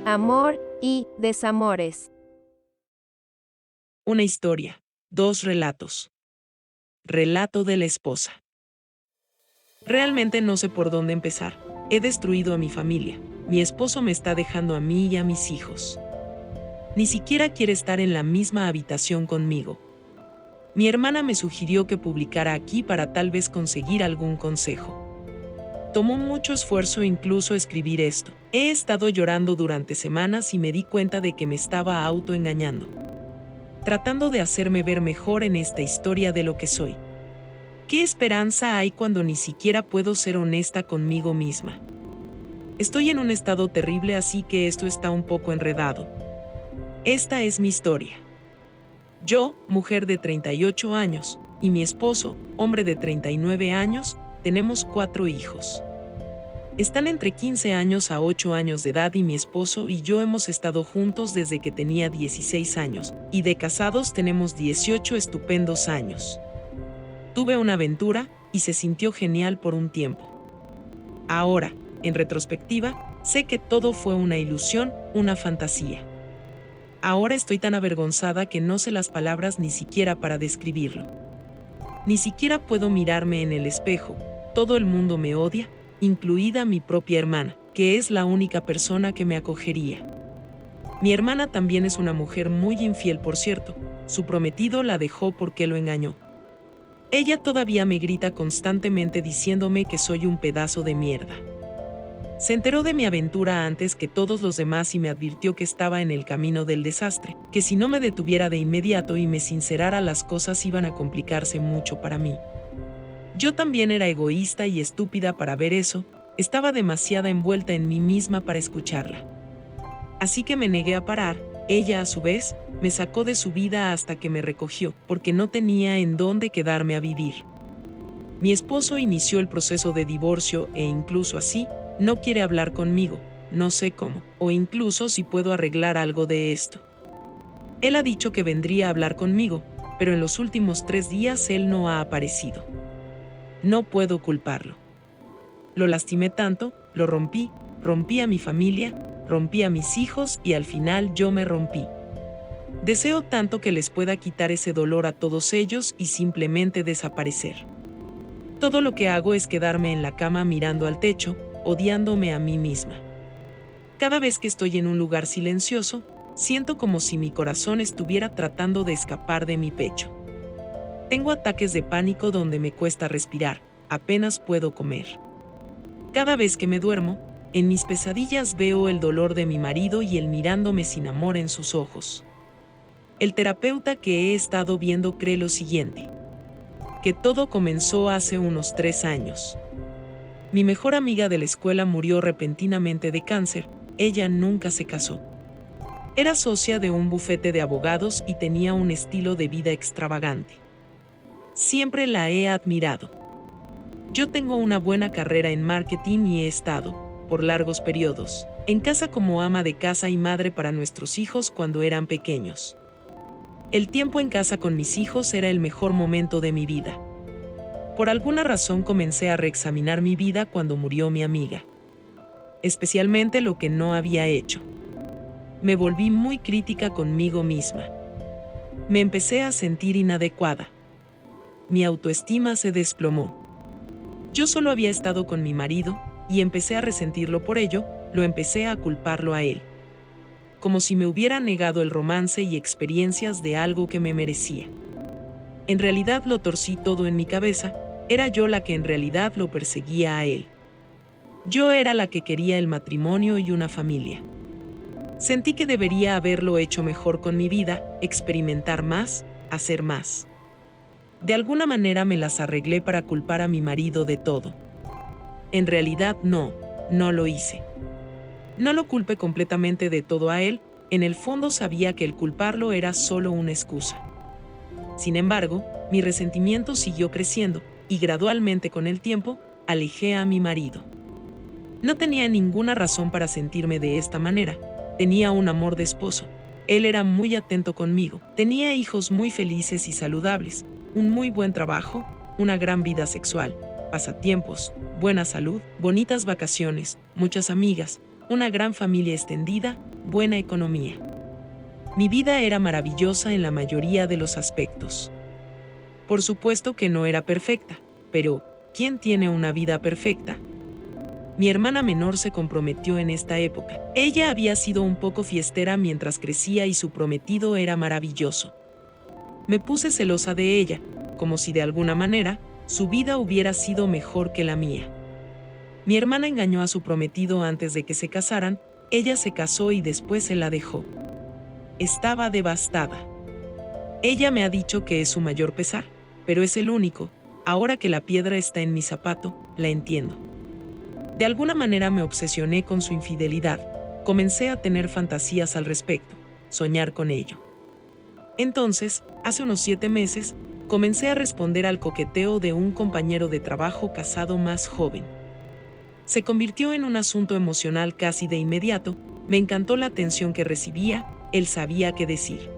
Amor y desamores. Una historia, dos relatos. Relato de la esposa. Realmente no sé por dónde empezar. He destruido a mi familia. Mi esposo me está dejando a mí y a mis hijos. Ni siquiera quiere estar en la misma habitación conmigo. Mi hermana me sugirió que publicara aquí para tal vez conseguir algún consejo. Tomó mucho esfuerzo incluso escribir esto. He estado llorando durante semanas y me di cuenta de que me estaba autoengañando, tratando de hacerme ver mejor en esta historia de lo que soy. ¿Qué esperanza hay cuando ni siquiera puedo ser honesta conmigo misma? Estoy en un estado terrible, así que esto está un poco enredado. Esta es mi historia. Yo, mujer de 38 años, y mi esposo, hombre de 39 años, tenemos 4 hijos. Están entre 15 años a 8 años de edad y mi esposo y yo hemos estado juntos desde que tenía 16 años, y de casados tenemos 18 estupendos años. Tuve una aventura y se sintió genial por un tiempo. Ahora, en retrospectiva, sé que todo fue una ilusión, una fantasía. Ahora estoy tan avergonzada que no sé las palabras ni siquiera para describirlo. Ni siquiera puedo mirarme en el espejo, todo el mundo me odia, incluida mi propia hermana, que es la única persona que me acogería. Mi hermana también es una mujer muy infiel, por cierto. Su prometido la dejó porque lo engañó. Ella todavía me grita constantemente diciéndome que soy un pedazo de mierda. Se enteró de mi aventura antes que todos los demás y me advirtió que estaba en el camino del desastre, que si no me detuviera de inmediato y me sincerara las cosas iban a complicarse mucho para mí. Yo también era egoísta y estúpida para ver eso, estaba demasiado envuelta en mí misma para escucharla. Así que me negué a parar. Ella, a su vez, me sacó de su vida hasta que me recogió, porque no tenía en dónde quedarme a vivir. Mi esposo inició el proceso de divorcio e incluso así, no quiere hablar conmigo, no sé cómo, o incluso si puedo arreglar algo de esto. Él ha dicho que vendría a hablar conmigo, pero en los últimos 3 días él no ha aparecido. No puedo culparlo. Lo lastimé tanto, lo rompí a mi familia, rompí a mis hijos y al final yo me rompí. Deseo tanto que les pueda quitar ese dolor a todos ellos y simplemente desaparecer. Todo lo que hago es quedarme en la cama mirando al techo, odiándome a mí misma. Cada vez que estoy en un lugar silencioso, siento como si mi corazón estuviera tratando de escapar de mi pecho. Tengo ataques de pánico donde me cuesta respirar, apenas puedo comer. Cada vez que me duermo, en mis pesadillas veo el dolor de mi marido y él mirándome sin amor en sus ojos. El terapeuta que he estado viendo cree lo siguiente: que todo comenzó hace unos 3 años. Mi mejor amiga de la escuela murió repentinamente de cáncer, ella nunca se casó. Era socia de un bufete de abogados y tenía un estilo de vida extravagante. Siempre la he admirado. Yo tengo una buena carrera en marketing y he estado, por largos periodos, en casa como ama de casa y madre para nuestros hijos cuando eran pequeños. El tiempo en casa con mis hijos era el mejor momento de mi vida. Por alguna razón comencé a reexaminar mi vida cuando murió mi amiga. Especialmente lo que no había hecho. Me volví muy crítica conmigo misma. Me empecé a sentir inadecuada. Mi autoestima se desplomó. Yo solo había estado con mi marido, y empecé a resentirlo por ello, lo empecé a culparlo a él. Como si me hubiera negado el romance y experiencias de algo que me merecía. En realidad lo torcí todo en mi cabeza, era yo la que en realidad lo perseguía a él. Yo era la que quería el matrimonio y una familia. Sentí que debería haberlo hecho mejor con mi vida, experimentar más, hacer más. De alguna manera me las arreglé para culpar a mi marido de todo. En realidad no lo hice. No lo culpé completamente de todo a él, en el fondo sabía que el culparlo era solo una excusa. Sin embargo, mi resentimiento siguió creciendo, y gradualmente con el tiempo, alejé a mi marido. No tenía ninguna razón para sentirme de esta manera, tenía un amor de esposo, Él era muy atento conmigo, tenía hijos muy felices y saludables, un muy buen trabajo, una gran vida sexual, pasatiempos, buena salud, bonitas vacaciones, muchas amigas, una gran familia extendida, buena economía. Mi vida era maravillosa en la mayoría de los aspectos. Por supuesto que no era perfecta, pero ¿quién tiene una vida perfecta? Mi hermana menor se comprometió en esta época. Ella había sido un poco fiestera mientras crecía y su prometido era maravilloso. Me puse celosa de ella, como si de alguna manera su vida hubiera sido mejor que la mía. Mi hermana engañó a su prometido antes de que se casaran, ella se casó y después se la dejó. Estaba devastada. Ella me ha dicho que es su mayor pesar, pero es el único. Ahora que la piedra está en mi zapato, la entiendo. De alguna manera me obsesioné con su infidelidad. Comencé a tener fantasías al respecto, soñar con ello. Entonces, hace unos 7 meses, comencé a responder al coqueteo de un compañero de trabajo casado más joven. Se convirtió en un asunto emocional casi de inmediato, me encantó la atención que recibía, él sabía qué decir.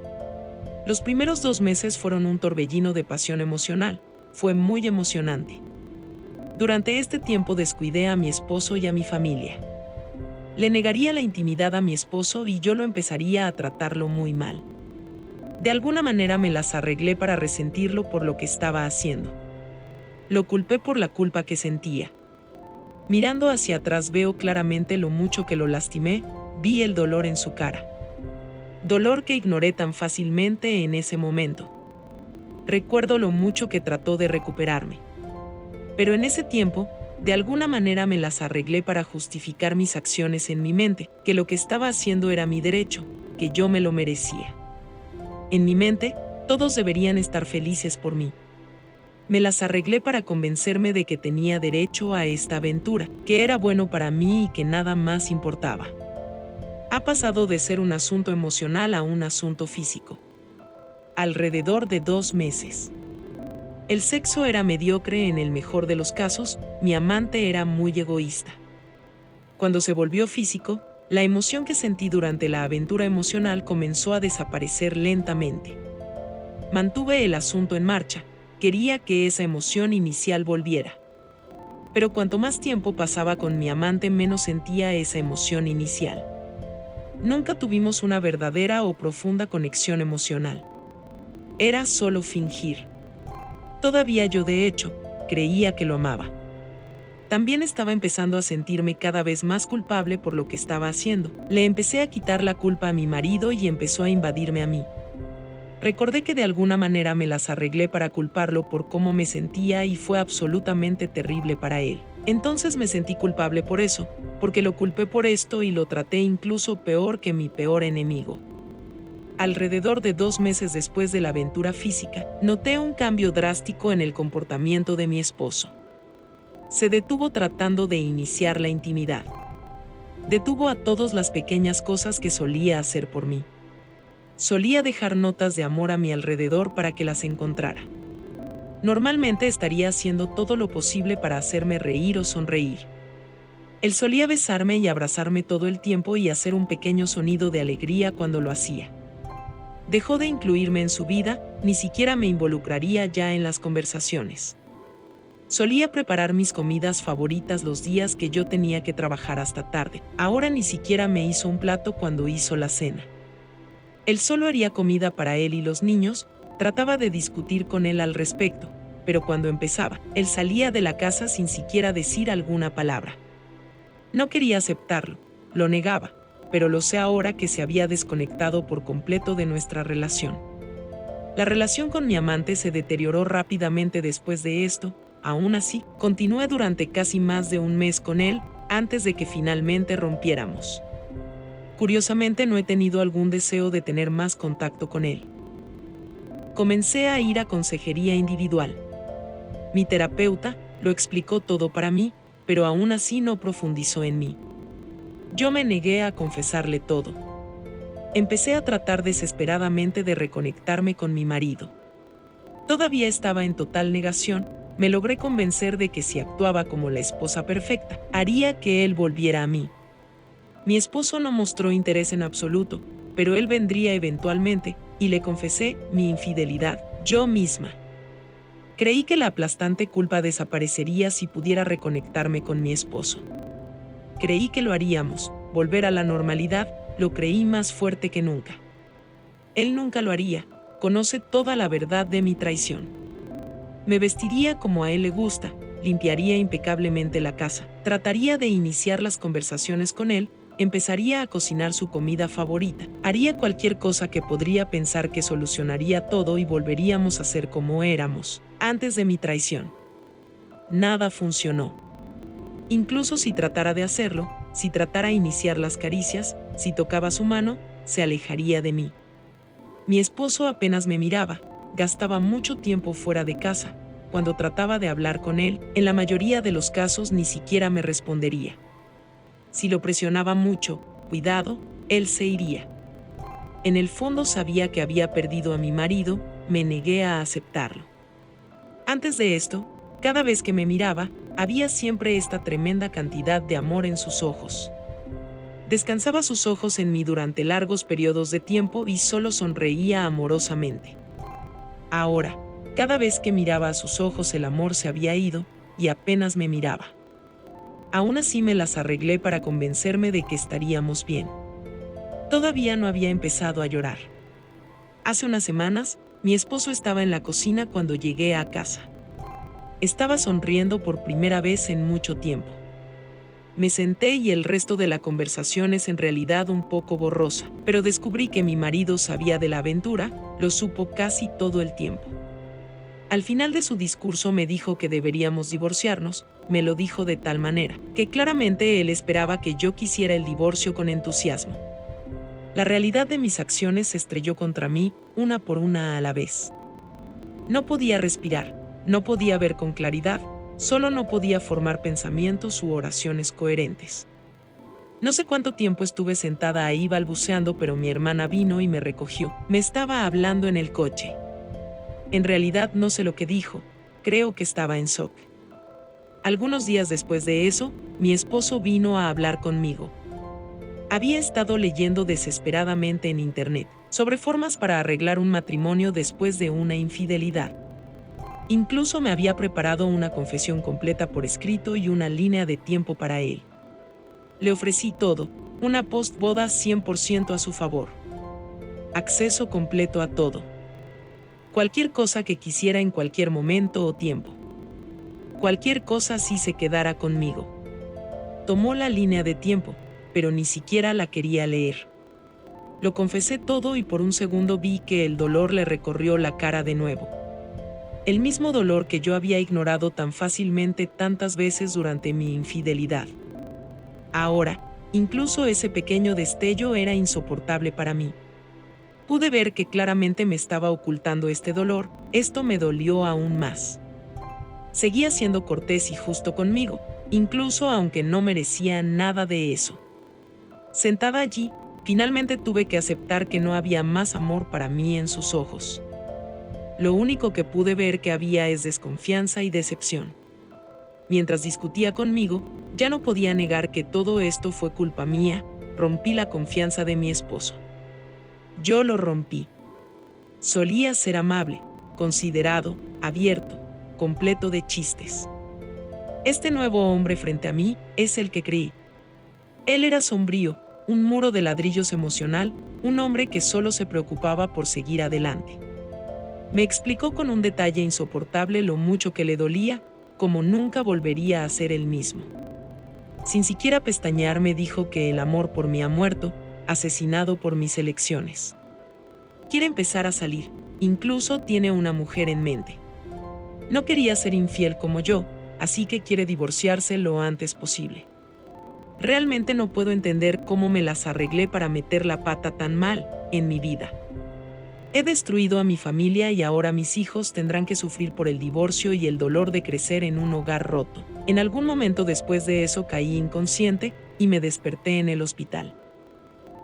Los primeros 2 meses fueron un torbellino de pasión emocional, fue muy emocionante. Durante este tiempo descuidé a mi esposo y a mi familia. Le negaría la intimidad a mi esposo y yo lo empezaría a tratarlo muy mal. De alguna manera me las arreglé para resentirlo por lo que estaba haciendo. Lo culpé por la culpa que sentía. Mirando hacia atrás veo claramente lo mucho que lo lastimé, vi el dolor en su cara. Dolor que ignoré tan fácilmente en ese momento. Recuerdo lo mucho que trató de recuperarme. Pero en ese tiempo, de alguna manera me las arreglé para justificar mis acciones en mi mente, que lo que estaba haciendo era mi derecho, que yo me lo merecía. En mi mente, todos deberían estar felices por mí. Me las arreglé para convencerme de que tenía derecho a esta aventura, que era bueno para mí y que nada más importaba. Ha pasado de ser un asunto emocional a un asunto físico. Alrededor de 2 meses. El sexo era mediocre en el mejor de los casos, mi amante era muy egoísta. Cuando se volvió físico, la emoción que sentí durante la aventura emocional comenzó a desaparecer lentamente. Mantuve el asunto en marcha, quería que esa emoción inicial volviera. Pero cuanto más tiempo pasaba con mi amante, menos sentía esa emoción inicial. Nunca tuvimos una verdadera o profunda conexión emocional. Era solo fingir. Todavía yo, de hecho, creía que lo amaba. También estaba empezando a sentirme cada vez más culpable por lo que estaba haciendo. Le empecé a quitar la culpa a mi marido y empezó a invadirme a mí. Recordé que de alguna manera me las arreglé para culparlo por cómo me sentía y fue absolutamente terrible para él. Entonces me sentí culpable por eso, porque lo culpé por esto y lo traté incluso peor que mi peor enemigo. Alrededor de 2 meses después de la aventura física, noté un cambio drástico en el comportamiento de mi esposo. Se detuvo tratando de iniciar la intimidad. Detuvo a todas las pequeñas cosas que solía hacer por mí. Solía dejar notas de amor a mi alrededor para que las encontrara. Normalmente estaría haciendo todo lo posible para hacerme reír o sonreír. Él solía besarme y abrazarme todo el tiempo y hacer un pequeño sonido de alegría cuando lo hacía. Dejó de incluirme en su vida, ni siquiera me involucraría ya en las conversaciones. Solía preparar mis comidas favoritas los días que yo tenía que trabajar hasta tarde. Ahora ni siquiera me hizo un plato cuando hizo la cena. Él solo haría comida para él y los niños, trataba de discutir con él al respecto, pero cuando empezaba, él salía de la casa sin siquiera decir alguna palabra. No quería aceptarlo, lo negaba, pero lo sé ahora que se había desconectado por completo de nuestra relación. La relación con mi amante se deterioró rápidamente después de esto. Aún así, continué durante casi más de un mes con él, antes de que finalmente rompiéramos. Curiosamente, no he tenido algún deseo de tener más contacto con él. Comencé a ir a consejería individual. Mi terapeuta lo explicó todo para mí, pero aún así no profundizó en mí. Yo me negué a confesarle todo. Empecé a tratar desesperadamente de reconectarme con mi marido. Todavía estaba en total negación. Me logré convencer de que si actuaba como la esposa perfecta, haría que él volviera a mí. Mi esposo no mostró interés en absoluto, pero él vendría eventualmente, y le confesé mi infidelidad, yo misma. Creí que la aplastante culpa desaparecería si pudiera reconectarme con mi esposo. Creí que lo haríamos, volver a la normalidad, lo creí más fuerte que nunca. Él nunca lo haría, conoce toda la verdad de mi traición. Me vestiría como a él le gusta, limpiaría impecablemente la casa, trataría de iniciar las conversaciones con él, empezaría a cocinar su comida favorita, haría cualquier cosa que podría pensar que solucionaría todo y volveríamos a ser como éramos, antes de mi traición. Nada funcionó. Incluso si tratara de hacerlo, si tratara de iniciar las caricias, si tocaba su mano, se alejaría de mí. Mi esposo apenas me miraba, gastaba mucho tiempo fuera de casa. Cuando trataba de hablar con él, en la mayoría de los casos ni siquiera me respondería. Si lo presionaba mucho, cuidado, él se iría. En el fondo sabía que había perdido a mi marido, me negué a aceptarlo. Antes de esto, cada vez que me miraba, había siempre esta tremenda cantidad de amor en sus ojos. Descansaba sus ojos en mí durante largos periodos de tiempo y solo sonreía amorosamente. Ahora, cada vez que miraba a sus ojos el amor se había ido, y apenas me miraba. Aún así me las arreglé para convencerme de que estaríamos bien. Todavía no había empezado a llorar. Hace unas semanas, mi esposo estaba en la cocina cuando llegué a casa. Estaba sonriendo por primera vez en mucho tiempo. Me senté y el resto de la conversación es en realidad un poco borrosa, pero descubrí que mi marido sabía de la aventura, lo supo casi todo el tiempo. Al final de su discurso me dijo que deberíamos divorciarnos, me lo dijo de tal manera, que claramente él esperaba que yo quisiera el divorcio con entusiasmo. La realidad de mis acciones se estrelló contra mí, una por una a la vez. No podía respirar, no podía ver con claridad, solo no podía formar pensamientos u oraciones coherentes. No sé cuánto tiempo estuve sentada ahí balbuceando, pero mi hermana vino y me recogió. Me estaba hablando en el coche. En realidad no sé lo que dijo, creo que estaba en shock. Algunos días después de eso, mi esposo vino a hablar conmigo. Había estado leyendo desesperadamente en internet sobre formas para arreglar un matrimonio después de una infidelidad. Incluso me había preparado una confesión completa por escrito y una línea de tiempo para él. Le ofrecí todo, una post-boda 100% a su favor. Acceso completo a todo. Cualquier cosa que quisiera en cualquier momento o tiempo. Cualquier cosa si se quedara conmigo. Tomó la línea de tiempo, pero ni siquiera la quería leer. Lo confesé todo y por un segundo vi que el dolor le recorrió la cara de nuevo. El mismo dolor que yo había ignorado tan fácilmente tantas veces durante mi infidelidad. Ahora, incluso ese pequeño destello era insoportable para mí. Pude ver que claramente me estaba ocultando este dolor, esto me dolió aún más. Seguía siendo cortés y justo conmigo, incluso aunque no merecía nada de eso. Sentada allí, finalmente tuve que aceptar que no había más amor para mí en sus ojos. Lo único que pude ver que había es desconfianza y decepción. Mientras discutía conmigo, ya no podía negar que todo esto fue culpa mía, rompí la confianza de mi esposo. Yo lo rompí. Solía ser amable, considerado, abierto, completo de chistes. Este nuevo hombre frente a mí es el que creí. Él era sombrío, un muro de ladrillos emocional, un hombre que solo se preocupaba por seguir adelante. Me explicó con un detalle insoportable lo mucho que le dolía, como nunca volvería a ser el mismo. Sin siquiera pestañear me dijo que el amor por mí ha muerto, asesinado por mis elecciones. Quiere empezar a salir, incluso tiene una mujer en mente. No quería ser infiel como yo, así que quiere divorciarse lo antes posible. Realmente no puedo entender cómo me las arreglé para meter la pata tan mal en mi vida. He destruido a mi familia y ahora mis hijos tendrán que sufrir por el divorcio y el dolor de crecer en un hogar roto. En algún momento después de eso caí inconsciente y me desperté en el hospital.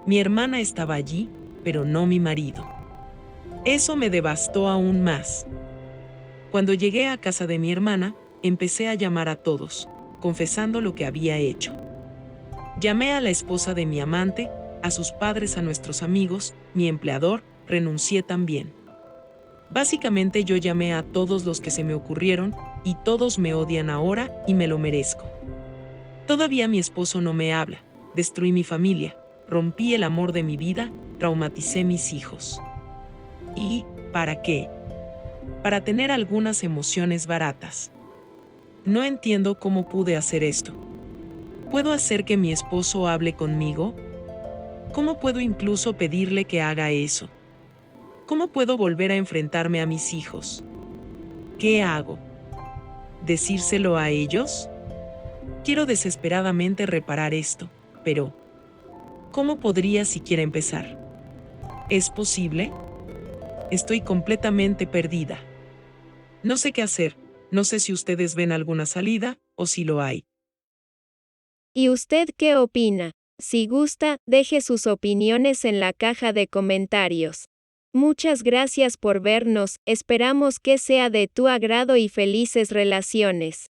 Mi hermana estaba allí, pero no mi marido. Eso me devastó aún más. Cuando llegué a casa de mi hermana, empecé a llamar a todos, confesando lo que había hecho. Llamé a la esposa de mi amante, a sus padres, a nuestros amigos, mi empleador, renuncié también. Básicamente yo llamé a todos los que se me ocurrieron, y todos me odian ahora, y me lo merezco. Todavía mi esposo no me habla, destruí mi familia, rompí el amor de mi vida, traumaticé mis hijos. ¿Y para qué? Para tener algunas emociones baratas. No entiendo cómo pude hacer esto. ¿Puedo hacer que mi esposo hable conmigo? ¿Cómo puedo incluso pedirle que haga eso? ¿Cómo puedo volver a enfrentarme a mis hijos? ¿Qué hago? ¿Decírselo a ellos? Quiero desesperadamente reparar esto, pero ¿cómo podría siquiera empezar? ¿Es posible? Estoy completamente perdida. No sé qué hacer, no sé si ustedes ven alguna salida, o si lo hay. ¿Y usted qué opina? Si gusta, deje sus opiniones en la caja de comentarios. Muchas gracias por vernos, esperamos que sea de tu agrado y felices relaciones.